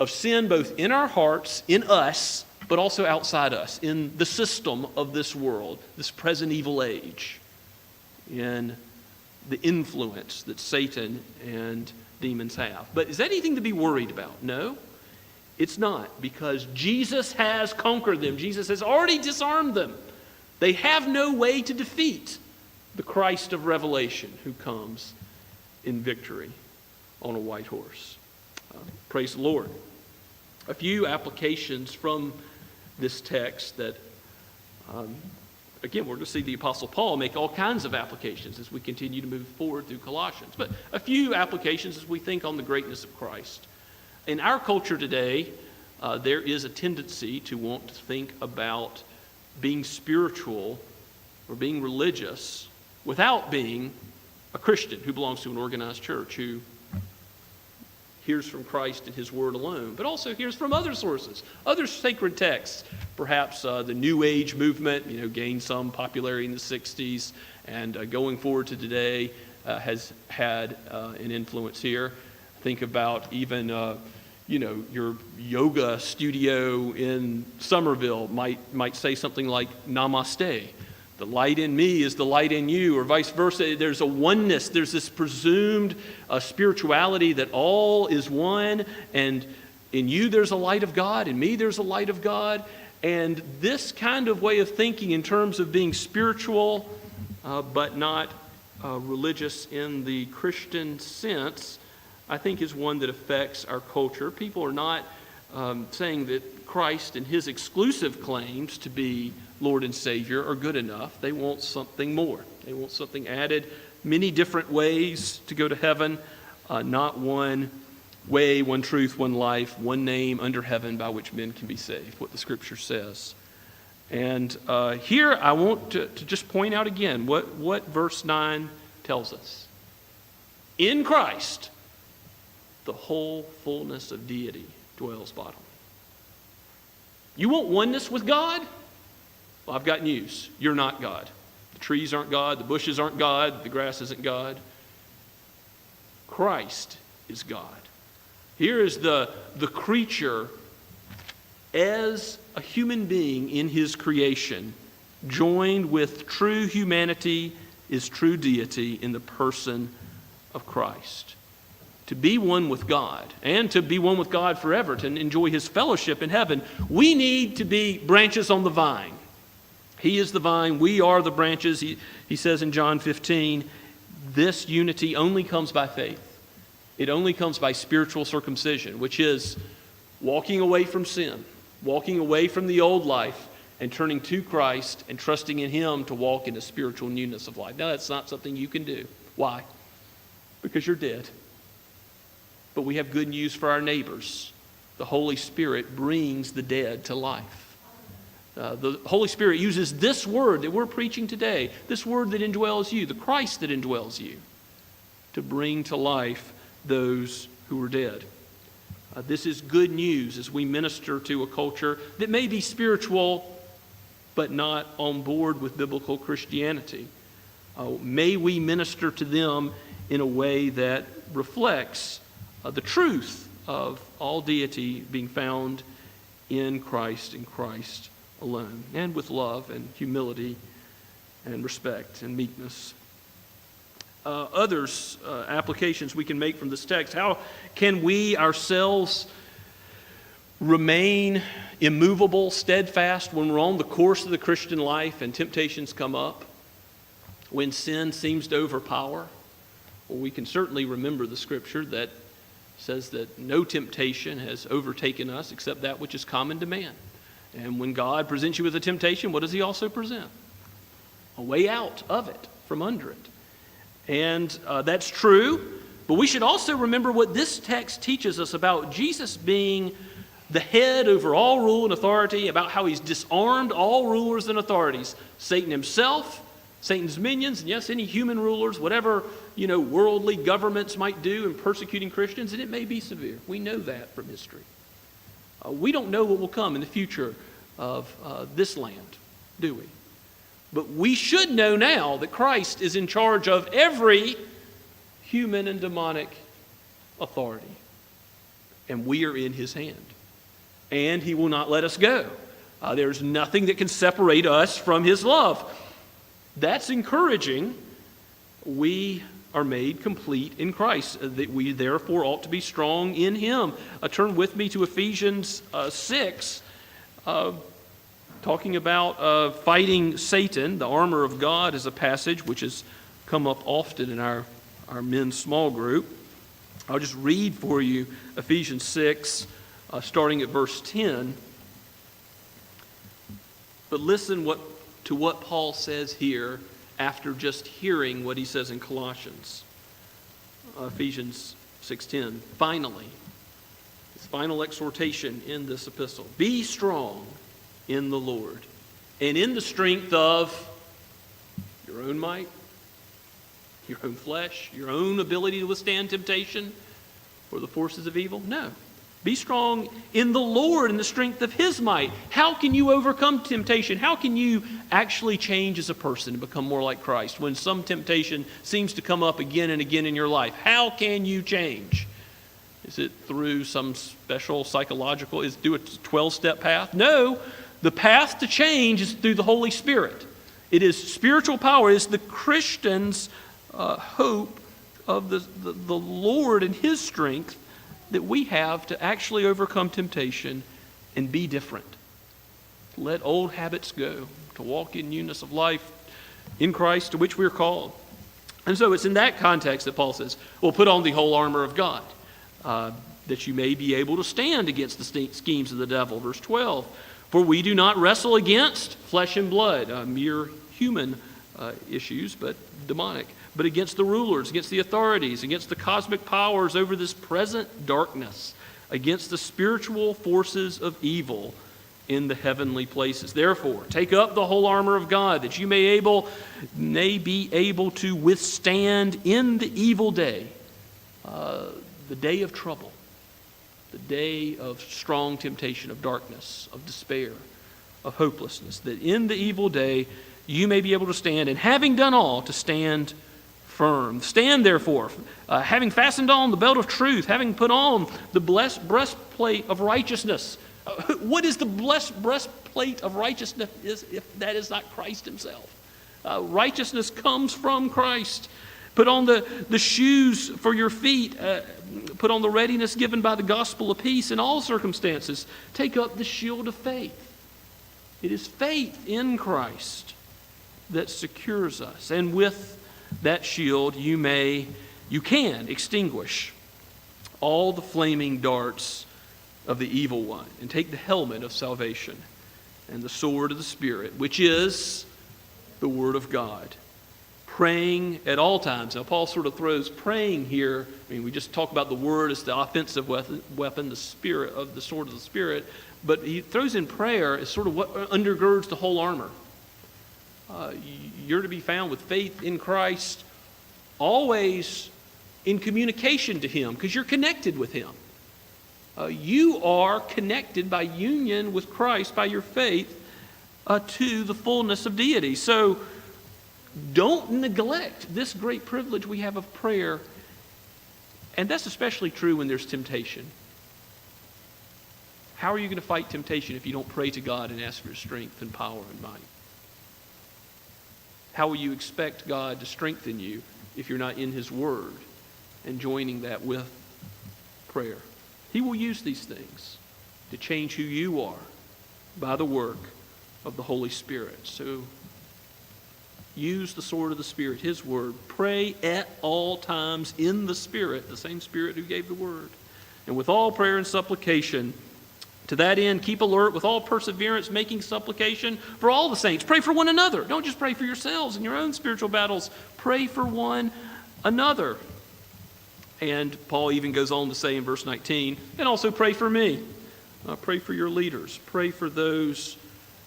sin both in our hearts, in us, but also outside us, in the system of this world, this present evil age, in the influence that Satan and demons have. But is that anything to be worried about? No. It's not, because Jesus has conquered them. Jesus has already disarmed them. They have no way to defeat the Christ of Revelation who comes in victory on a white horse. Praise the Lord. A few applications from this text that, again, we're going to see the Apostle Paul make all kinds of applications as we continue to move forward through Colossians. But a few applications as we think on the greatness of Christ. In our culture today, there is a tendency to want to think about being spiritual or being religious without being a Christian who belongs to an organized church, who hears from Christ and his word alone, but also hears from other sources, other sacred texts. Perhaps the New Age movement, gained some popularity in the 60s, and going forward to today has had an influence here. Think about even, your yoga studio in Summerville might say something like namaste. The light in me is the light in you, or vice versa. There's a oneness. There's this presumed spirituality that all is one, and in you there's a light of God, in me there's a light of God. And this kind of way of thinking in terms of being spiritual, but not religious in the Christian sense, I think is one that affects our culture. People are not saying that Christ and his exclusive claims to be Lord and Savior are good enough. They want something more. They want something added, many different ways to go to heaven, not one way, one truth, one life, one name under heaven by which men can be saved, what the Scripture says. And here I want to just point out again what verse 9 tells us. In Christ, the whole fullness of deity dwells bodily. You want oneness with God? Well, I've got news. You're not God. The trees aren't God. The bushes aren't God. The grass isn't God. Christ is God. Here is the creature as a human being in his creation, joined with true humanity is true deity in the person of Christ. To be one with God, and to be one with God forever, to enjoy his fellowship in heaven, we need to be branches on the vine. He is the vine, we are the branches. He says in John 15, this unity only comes by faith. It only comes by spiritual circumcision, which is walking away from sin, walking away from the old life, and turning to Christ and trusting in him to walk in a spiritual newness of life. Now, that's not something you can do. Why? Because you're dead. But we have good news for our neighbors. The Holy Spirit brings the dead to life. The Holy Spirit uses this word that we're preaching today, this word that indwells you, the Christ that indwells you, to bring to life those who are dead. This is good news as we minister to a culture that may be spiritual but not on board with biblical Christianity. May we minister to them in a way that reflects the truth of all deity being found in Christ alone, and with love and humility and respect and meekness. Applications we can make from this text. How can we ourselves remain immovable, steadfast when we're on the course of the Christian life and temptations come up? When sin seems to overpower? Well, we can certainly remember the Scripture that says that no temptation has overtaken us except that which is common to man. And when God presents you with a temptation, what does he also present? A way out of it, from under it. And that's true, but we should also remember what this text teaches us about Jesus being the head over all rule and authority, about how he's disarmed all rulers and authorities. Satan himself, Satan's minions, and yes, any human rulers, whatever, worldly governments might do in persecuting Christians, and it may be severe. We know that from history. We don't know what will come in the future of this land, do we? But we should know now that Christ is in charge of every human and demonic authority. And we are in his hand. And he will not let us go. There's nothing that can separate us from his love. That's encouraging. We are made complete in Christ, that we therefore ought to be strong in him. Turn with me to Ephesians 6, talking about fighting Satan. The armor of God is a passage which has come up often in our men's small group. I'll just read for you Ephesians 6, starting at verse 10. But listen to what Paul says here after just hearing what he says in Colossians. Ephesians 6:10. Finally, his final exhortation in this epistle. Be strong in the Lord and in the strength of your own might, your own flesh, your own ability to withstand temptation or the forces of evil. No. Be strong in the Lord and the strength of his might. How can you overcome temptation? How can you actually change as a person and become more like Christ when some temptation seems to come up again and again in your life? How can you change? Is it through some special psychological, do a 12-step path? No, the path to change is through the Holy Spirit. It is spiritual power. It is the Christian's hope of the Lord and his strength that we have to actually overcome temptation and be different. Let old habits go, to walk in newness of life in Christ to which we are called. And so it's in that context that Paul says, well, put on the whole armor of God, that you may be able to stand against the schemes of the devil. Verse 12, for we do not wrestle against flesh and blood, mere human issues, but demonic. But against the rulers, against the authorities, against the cosmic powers over this present darkness, against the spiritual forces of evil in the heavenly places. Therefore, take up the whole armor of God, that you may be able to withstand in the evil day, the day of trouble, the day of strong temptation, of darkness, of despair, of hopelessness, that in the evil day you may be able to stand, and having done all, to stand firm. Stand therefore, having fastened on the belt of truth, having put on the blessed breastplate of righteousness. What is the blessed breastplate of righteousness if that is not Christ himself? Righteousness comes from Christ. Put on the shoes for your feet. Put on the readiness given by the gospel of peace in all circumstances. Take up the shield of faith. It is faith in Christ that secures us. And with that shield you can extinguish all the flaming darts of the evil one, and take the helmet of salvation and the sword of the Spirit, which is the Word of God. Praying at all times. Now, Paul sort of throws praying here. I mean, we just talk about the Word as the offensive weapon, the Spirit of the sword of the Spirit, but he throws in prayer as sort of what undergirds the whole armor. You're to be found with faith in Christ, always in communication to Him, because you're connected with Him. You are connected by union with Christ, by your faith, to the fullness of deity. So don't neglect this great privilege we have of prayer. And that's especially true when there's temptation. How are you going to fight temptation if you don't pray to God and ask for His strength and power and might? How will you expect God to strengthen you if you're not in His Word and joining that with prayer? He will use these things to change who you are by the work of the Holy Spirit. So use the sword of the Spirit, His Word. Pray at all times in the Spirit, the same Spirit who gave the Word. And with all prayer and supplication, to that end, keep alert with all perseverance, making supplication for all the saints. Pray for one another. Don't just pray for yourselves and your own spiritual battles. Pray for one another. And Paul even goes on to say in verse 19, and also pray for me. Pray for your leaders. Pray for those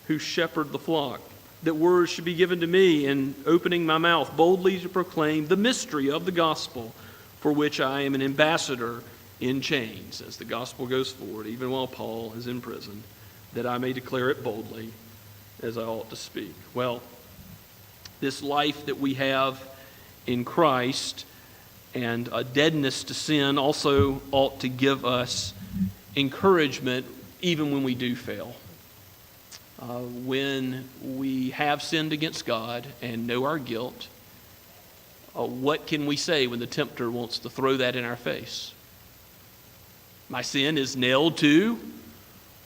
who shepherd the flock, that words should be given to me in opening my mouth boldly to proclaim the mystery of the gospel, for which I am an ambassador in chains, as the gospel goes forward, even while Paul is in prison, that I may declare it boldly as I ought to speak. Well, this life that we have in Christ and a deadness to sin also ought to give us encouragement even when we do fail. When we have sinned against God and know our guilt, what can we say when the tempter wants to throw that in our face? My sin is nailed to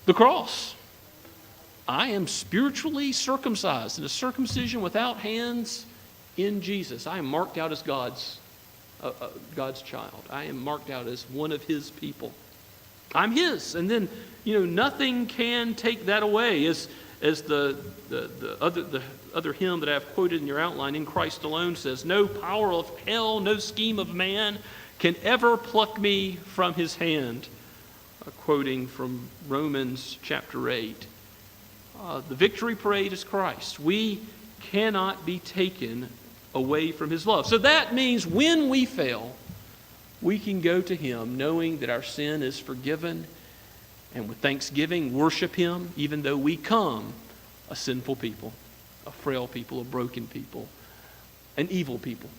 the cross. I am spiritually circumcised, and a circumcision without hands in Jesus. I am marked out as God's child. I am marked out as one of His people. I'm His, and then nothing can take that away. As the other hymn that I've quoted in your outline, "In Christ Alone," says, "No power of hell, no scheme of man can ever pluck me from His hand." Quoting from Romans chapter 8. The victory parade is Christ. We cannot be taken away from His love. So that means when we fail, we can go to Him knowing that our sin is forgiven, and with thanksgiving worship Him even though we come a sinful people, a frail people, a broken people, an evil people.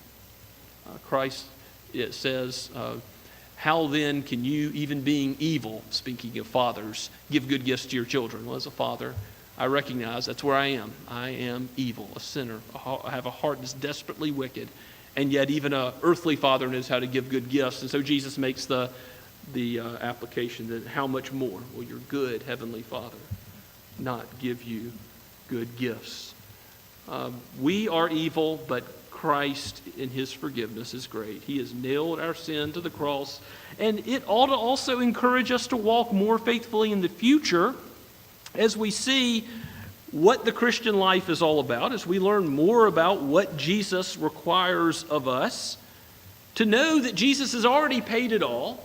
Christ, it says, how then can you, even being evil, speaking of fathers, give good gifts to your children? Well, as a father, I recognize that's where I am. I am evil, a sinner. I have a heart that's desperately wicked. And yet even an earthly father knows how to give good gifts. And so Jesus makes the application that how much more will your good heavenly Father not give you good gifts? We are evil, but Christ in His forgiveness is great. He has nailed our sin to the cross, and it ought to also encourage us to walk more faithfully in the future as we see what the Christian life is all about, as we learn more about what Jesus requires of us, to know that Jesus has already paid it all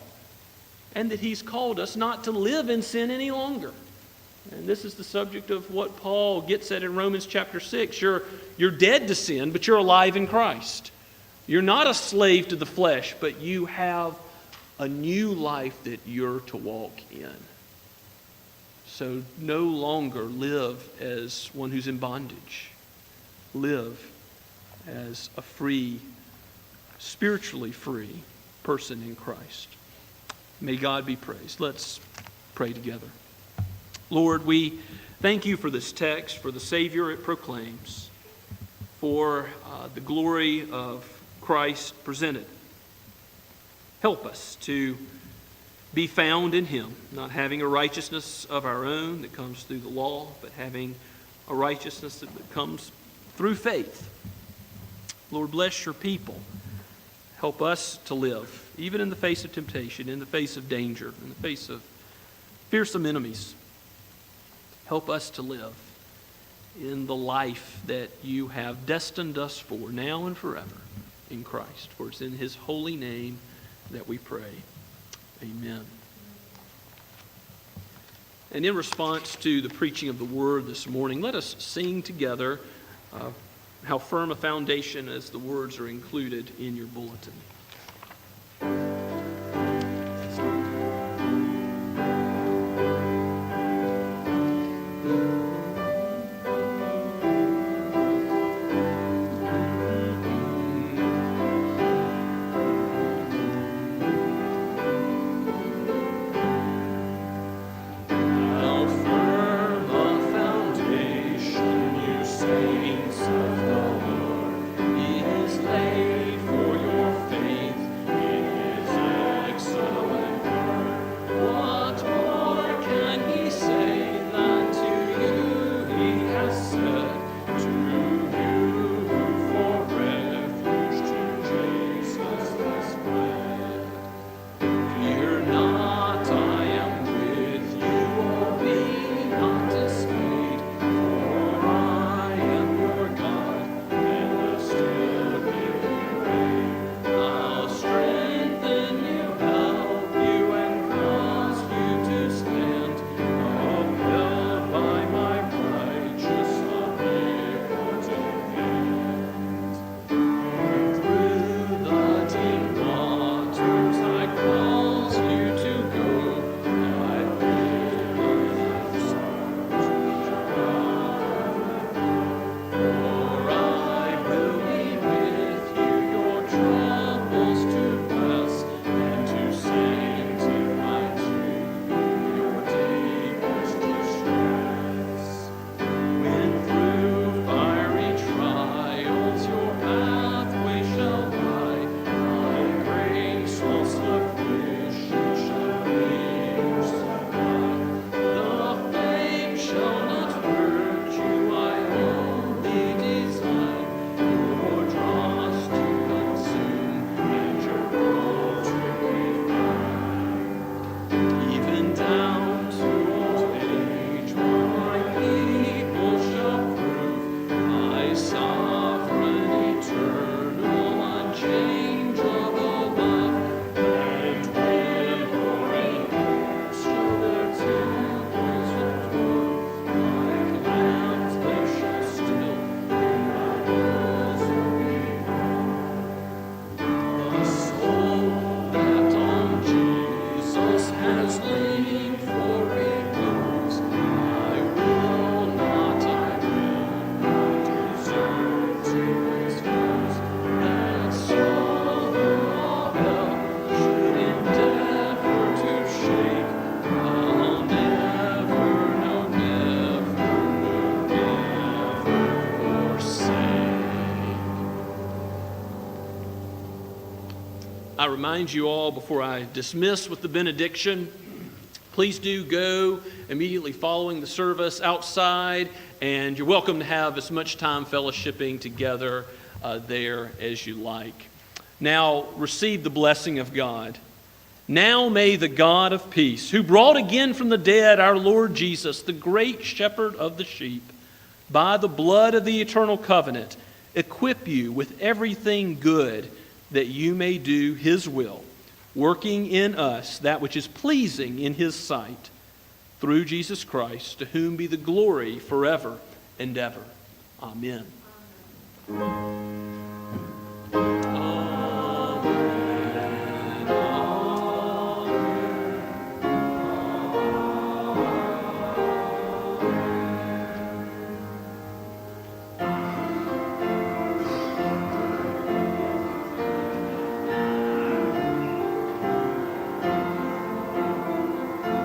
and that he's called us not to live in sin any longer. And this is the subject of what Paul gets at in Romans chapter 6. You're dead to sin, but you're alive in Christ. You're not a slave to the flesh, but you have a new life that you're to walk in. So no longer live as one who's in bondage. Live as a free, spiritually free person in Christ. May God be praised. Let's pray together. Lord, we thank you for this text, for the Savior it proclaims, for the glory of Christ presented. Help us to be found in him, not having a righteousness of our own that comes through the law, but having a righteousness that comes through faith. Lord, bless your people. Help us to live, even in the face of temptation, in the face of danger, in the face of fearsome enemies. Help us to live in the life that you have destined us for, now and forever, in Christ. For it's in his holy name that we pray. Amen. And in response to the preaching of the word this morning, let us sing together How Firm a Foundation, as the words are included in your bulletin. I remind you all before I dismiss with the benediction, please do go immediately following the service outside, and you're welcome to have as much time fellowshipping together there as you like. Now receive the blessing of God. Now may the God of peace, who brought again from the dead our Lord Jesus, the great shepherd of the sheep, by the blood of the eternal covenant, equip you with everything good that you may do his will, working in us that which is pleasing in his sight, through Jesus Christ, to whom be the glory forever and ever. Amen.